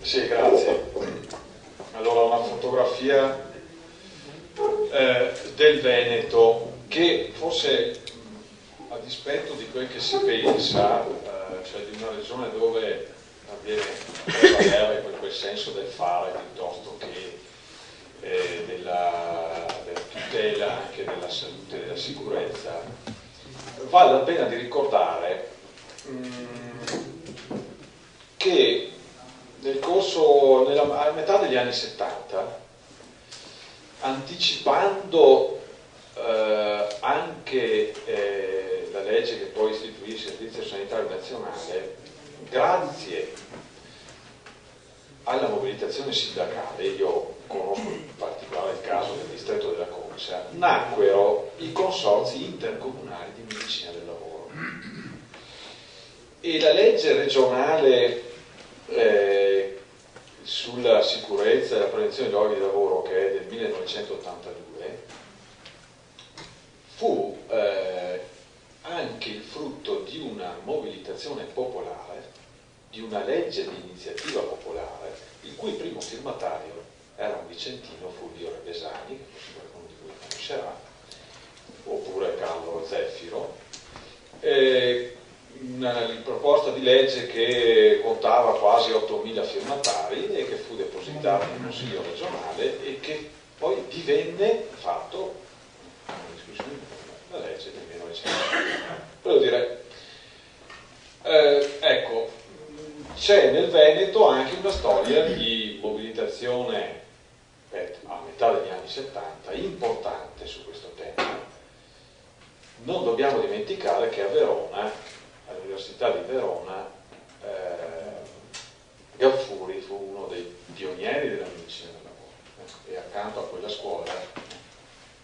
Sì, grazie. Allora, una fotografia del Veneto che forse, a dispetto di quel che si pensa, cioè di una regione dove avviene prevalere quel senso del fare piuttosto che della tutela anche della salute e della sicurezza, vale la pena di ricordare che nel corso, a metà degli anni 70, anticipando anche la legge che poi istituì il Servizio Sanitario Nazionale, grazie alla mobilitazione sindacale, io conosco in particolare il caso del distretto della Consa, nacquero i consorzi intercomunali di medicina del lavoro. E la legge regionale sulla sicurezza e la prevenzione dei luoghi di lavoro, che è del 1982, fu anche il frutto di una mobilitazione popolare, di una legge di iniziativa popolare, il cui primo firmatario era un vicentino, Fulvio Rebesani, che forse qualcuno di voi conoscerà, oppure Carlo Zeffiro, una proposta di legge che contava quasi 8.000 firmatari e che fu depositata in Consiglio regionale e che poi divenne fatto la legge del 1990. Voglio dire, ecco, c'è nel Veneto anche una storia di mobilitazione a metà degli anni 70 importante su questo tema. Non dobbiamo dimenticare che a Verona, all'Università di Verona, Gaffuri fu uno dei pionieri della medicina del lavoro, e accanto a quella scuola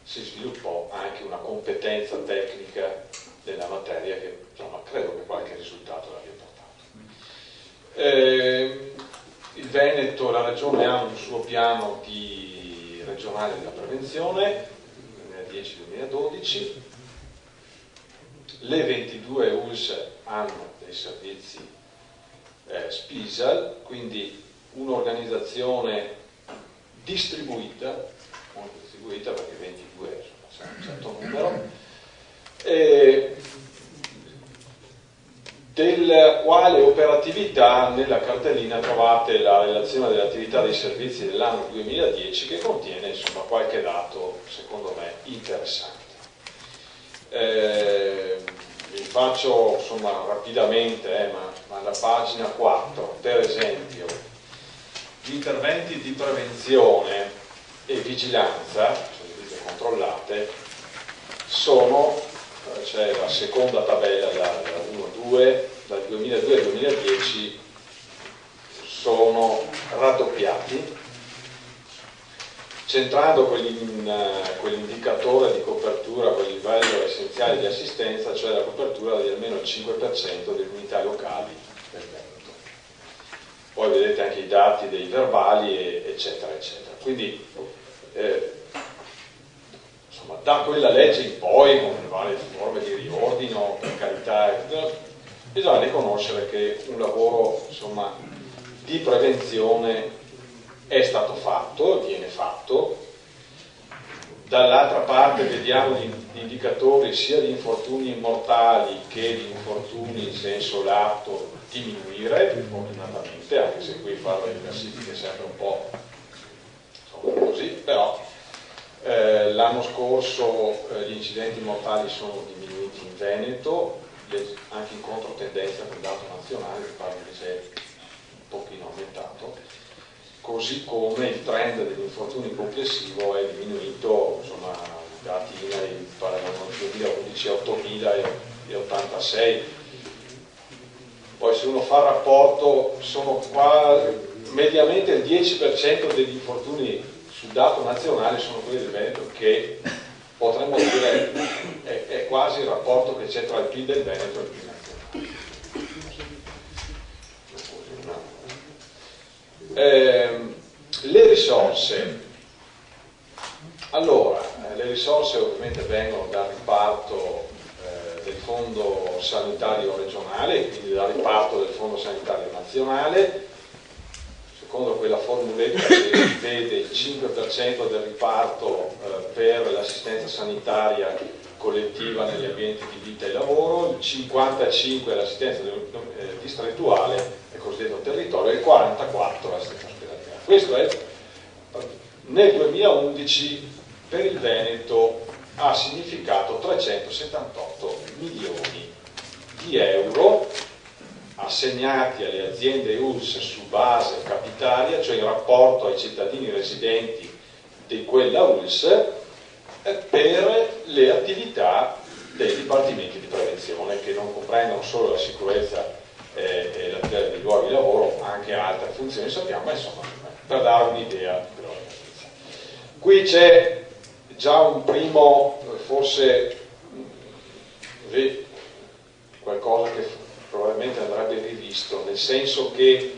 si sviluppò anche una competenza tecnica della materia che, insomma, credo che qualche risultato l'abbia portato. Il Veneto, la regione, ha un suo piano regionale della prevenzione, 2010-2012. Le 22 ULS hanno dei servizi SPISAL, quindi un'organizzazione distribuita, molto distribuita perché 22 sono un certo numero, del quale operatività nella cartellina trovate la relazione delle attività dei servizi dell'anno 2010, che contiene, insomma, qualche dato secondo me interessante. Vi faccio, insomma, rapidamente, ma alla pagina 4, per esempio, gli interventi di prevenzione e vigilanza, cioè le visite controllate, sono, c'è la seconda tabella, la 1-2, dal 2002 al 2010 sono raddoppiati, centrando quell'indicatore di copertura, quel livello essenziale di assistenza, cioè la copertura di almeno il 5% delle unità locali del Veneto. Poi vedete anche i dati dei verbali, eccetera, eccetera. Quindi, insomma, da quella legge in poi, con le varie forme di riordino, per carità, bisogna riconoscere che un lavoro, insomma, di prevenzione è stato fatto, viene fatto. Dall'altra parte vediamo gli indicatori sia di infortuni mortali che di infortuni in senso lato diminuire, fortunatamente, anche se qui fare le classifiche è sempre un po', insomma, così, però l'anno scorso gli incidenti mortali sono diminuiti in Veneto, anche in controtendenza con il dato nazionale, che pare che sia un pochino aumentato, così come il trend degli infortuni complessivo è diminuito, insomma, i dati INAIL parlano nel 2011 a 8.086. Poi se uno fa il rapporto, sono qua mediamente il 10% degli infortuni sul dato nazionale sono quelli del Veneto, che potremmo dire è quasi il rapporto che c'è tra il PIL del Veneto e il PIL nazionale. Le risorse. Allora, le risorse ovviamente vengono dal riparto del Fondo Sanitario Regionale, quindi dal riparto del Fondo Sanitario Nazionale. secondo quella formuletta che vede il 5% del riparto per l'assistenza sanitaria collettiva negli ambienti di vita e lavoro, il 55% è l'assistenza distrettuale, il cosiddetto territorio, e il 44% l'assistenza ospedaliera. Questo è nel 2011 per il Veneto ha significato 378 milioni di euro assegnati alle aziende ULSS su base capitaria, cioè in rapporto ai cittadini residenti di quella ULSS, per le attività dei dipartimenti di prevenzione, che non comprendono solo la sicurezza e la tutela dei luoghi di lavoro, ma anche altre funzioni, sappiamo, ma insomma, per dare un'idea dell'organizzazione. Qui c'è già un primo, forse qualcosa che probabilmente andrebbe rivisto, nel senso che,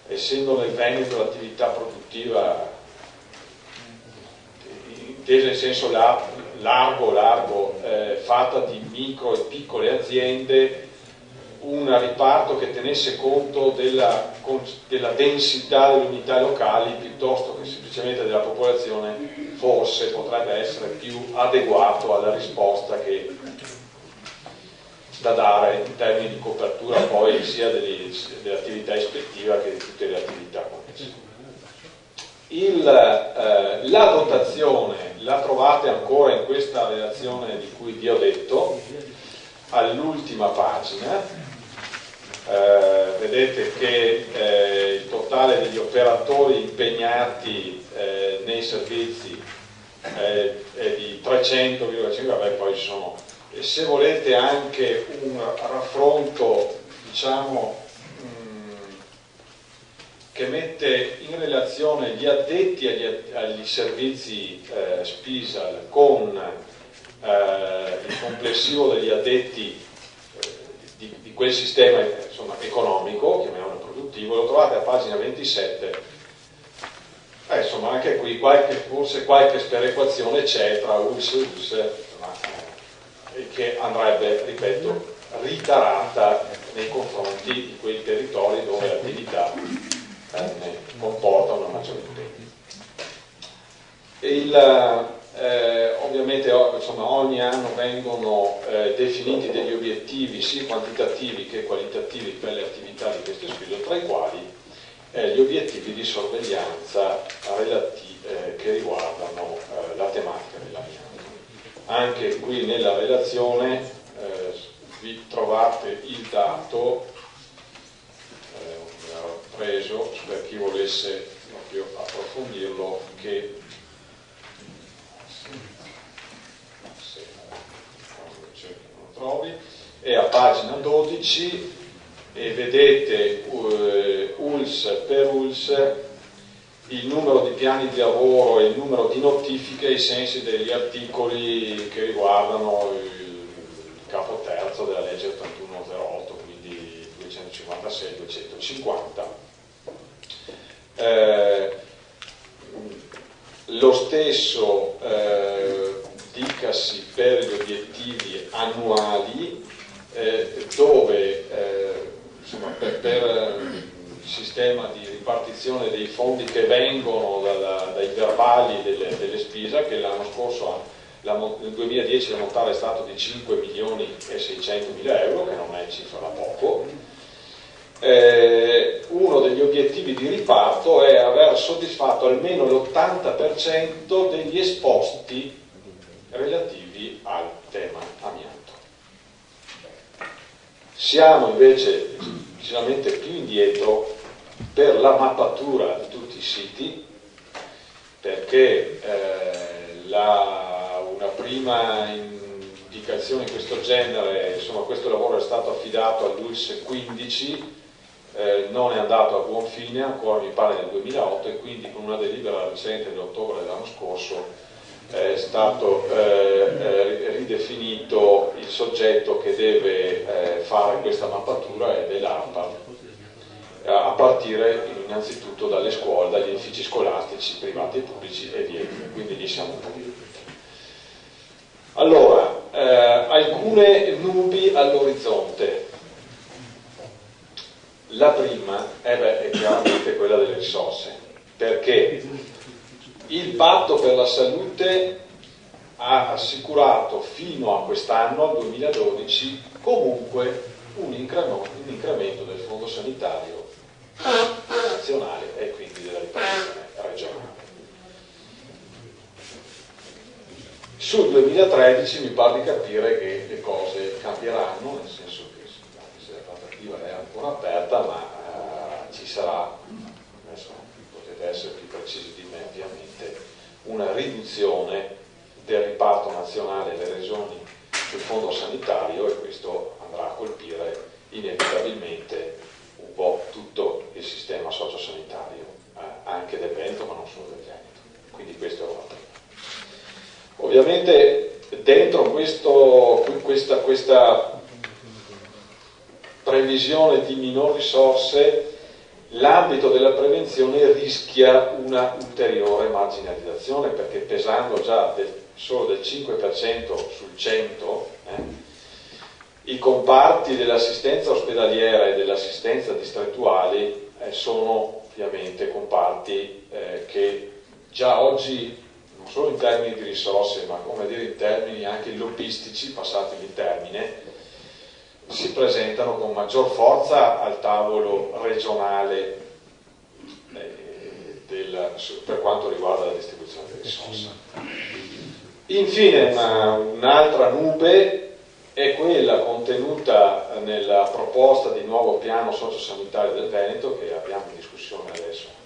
essendo nel Veneto l'attività produttiva intesa in senso largo, fatta di micro e piccole aziende, un riparto che tenesse conto della densità delle unità locali piuttosto che semplicemente della popolazione, forse potrebbe essere più adeguato alla risposta che da dare in termini di copertura poi sia dell'attività ispettiva che di tutte le attività connesse. La dotazione la trovate ancora in questa relazione di cui vi ho detto, all'ultima pagina. Vedete che il totale degli operatori impegnati nei servizi è di 300,5, vabbè, poi ci sono, se volete, anche un raffronto, diciamo, che mette in relazione gli addetti agli servizi Spisal con il complessivo degli addetti di quel sistema, insomma, economico, chiamiamolo produttivo. Lo trovate a pagina 27. Insomma, anche qui forse qualche sperequazione c'è tra ULSS e ULSS, che andrebbe, ripeto, ritarata nei confronti di quei territori dove l'attività comporta una maggiore impegno. Ovviamente, insomma, ogni anno vengono definiti degli obiettivi sia quantitativi che qualitativi per le attività di queste spese, tra i quali gli obiettivi di sorveglianza che riguardano la tematica dell'amianto. Anche qui nella relazione vi trovate il dato, preso per chi volesse proprio approfondirlo, che non trovi, è a pagina 12 e vedete ULSS per ULSS il numero di piani di lavoro e il numero di notifiche ai sensi degli articoli che riguardano il capo terzo della legge 8108, quindi 256 250. Lo stesso dicasi per gli obiettivi annuali, dove insomma, per il sistema di ripartizione dei fondi che vengono dai verbali delle spese, che l'anno scorso, nel 2010, l'ammontare è stato di 5 milioni e 600 mila euro, che non è cifra da poco. Uno degli obiettivi di riparto è aver soddisfatto almeno l'80% degli esposti relativi al tema amianto. Siamo invece decisamente più indietro per la mappatura di tutti i siti, perché una prima indicazione in questo genere, insomma, questo lavoro è stato affidato all'ULSS 15, non è andato a buon fine, ancora mi pare nel 2008, e quindi con una delibera recente dell'ottobre dell'anno scorso è stato ridefinito il soggetto che deve fare questa mappatura, ed è l'ARPA, a partire innanzitutto dalle scuole, dagli edifici scolastici privati e pubblici e via via, quindi lì siamo un po' più. Allora, alcune nubi all'orizzonte. La prima è chiaramente quella quella delle risorse, perché il patto per la salute ha assicurato fino a quest'anno, al 2012, comunque un incremento del fondo sanitario nazionale e quindi della ripartizione regionale. Sul 2013 mi pare di capire che le cose cambieranno, nel senso che se la trattativa è ancora aperta, ma ci sarà, adesso potete essere più precisi di me ovviamente, una riduzione del riparto nazionale alle regioni sul fondo sanitario, e questo andrà a colpire inevitabilmente un po' tutto il sistema sociosanitario, anche del Veneto, ma non solo del Veneto. Quindi questo è un altro. Ovviamente dentro questa previsione di minori risorse, l'ambito della prevenzione rischia una ulteriore marginalizzazione, perché pesando già solo del 5% sul 100, i comparti dell'assistenza ospedaliera e dell'assistenza distrettuali sono ovviamente comparti che già oggi, non solo in termini di risorse, ma come dire in termini anche lobbistici, passatemi il termine, si presentano con maggior forza al tavolo regionale per quanto riguarda la distribuzione delle risorse. Infine un'altra nube è quella contenuta nella proposta di nuovo piano sociosanitario del Veneto, che abbiamo in discussione adesso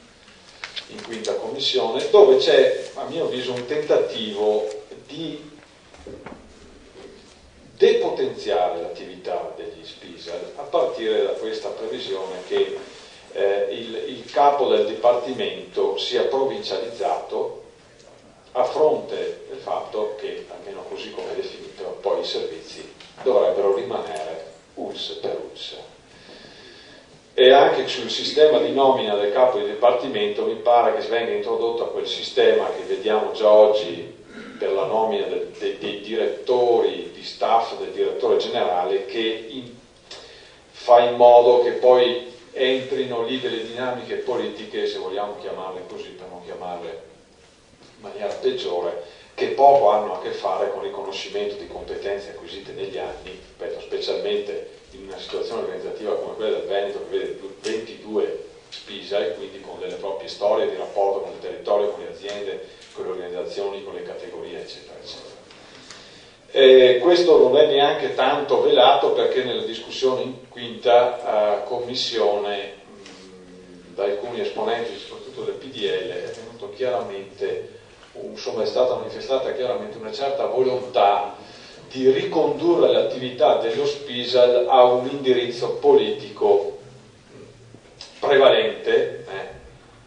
in quinta commissione, dove c'è a mio avviso un tentativo di depotenziare l'attività degli SPISAL a partire da questa previsione che il capo del dipartimento sia provincializzato, a fronte del fatto che, almeno così come è definito, poi i servizi dovrebbero rimanere ULSS per ULSS. E anche sul sistema di nomina del capo di dipartimento mi pare che venga introdotto quel sistema che vediamo già oggi per la nomina dei direttori di staff, del direttore generale, che fa in modo che poi entrino lì delle dinamiche politiche, se vogliamo chiamarle così, per non chiamarle in maniera peggiore, che poco hanno a che fare con il riconoscimento di competenze acquisite negli anni, ripeto, specialmente in una situazione organizzativa come quella del Veneto, che vede 22 SPISA e quindi con delle proprie storie di rapporto con il territorio, con le aziende, con le organizzazioni, con le categorie, eccetera, eccetera. Questo non è neanche tanto velato, perché nella discussione in quinta commissione da alcuni esponenti, soprattutto del PDL, è venuto chiaramente, insomma è stata manifestata chiaramente una certa volontà di ricondurre l'attività dello SPISAL a un indirizzo politico prevalente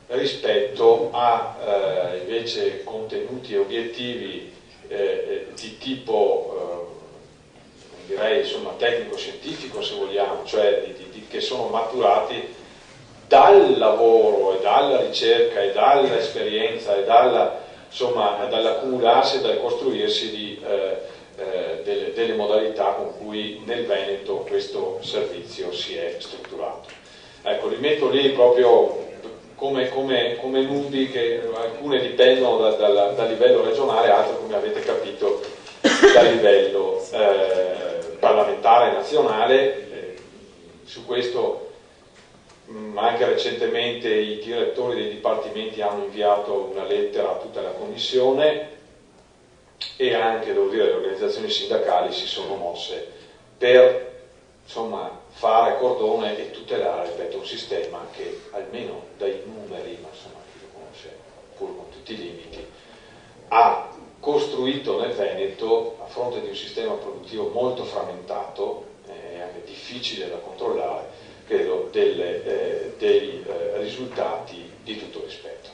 rispetto a invece contenuti e obiettivi di tipo direi insomma tecnico-scientifico, se vogliamo, cioè che sono maturati dal lavoro e dalla ricerca e dall'esperienza e dall'accumularsi e dal costruirsi delle modalità con cui nel Veneto questo servizio si è strutturato. Ecco, li metto lì proprio come nubi, che alcune dipendono dal livello regionale, altre, come avete capito, dal livello parlamentare nazionale. Su questo anche recentemente i direttori dei dipartimenti hanno inviato una lettera a tutta la commissione, e anche, devo dire, le organizzazioni sindacali si sono mosse per insomma fare cordone e tutelare, ripeto, un sistema che almeno dai numeri, ma insomma chi lo conosce pur con tutti i limiti, ha costruito nel Veneto, a fronte di un sistema produttivo molto frammentato e anche difficile da controllare, credo dei risultati di tutto rispetto.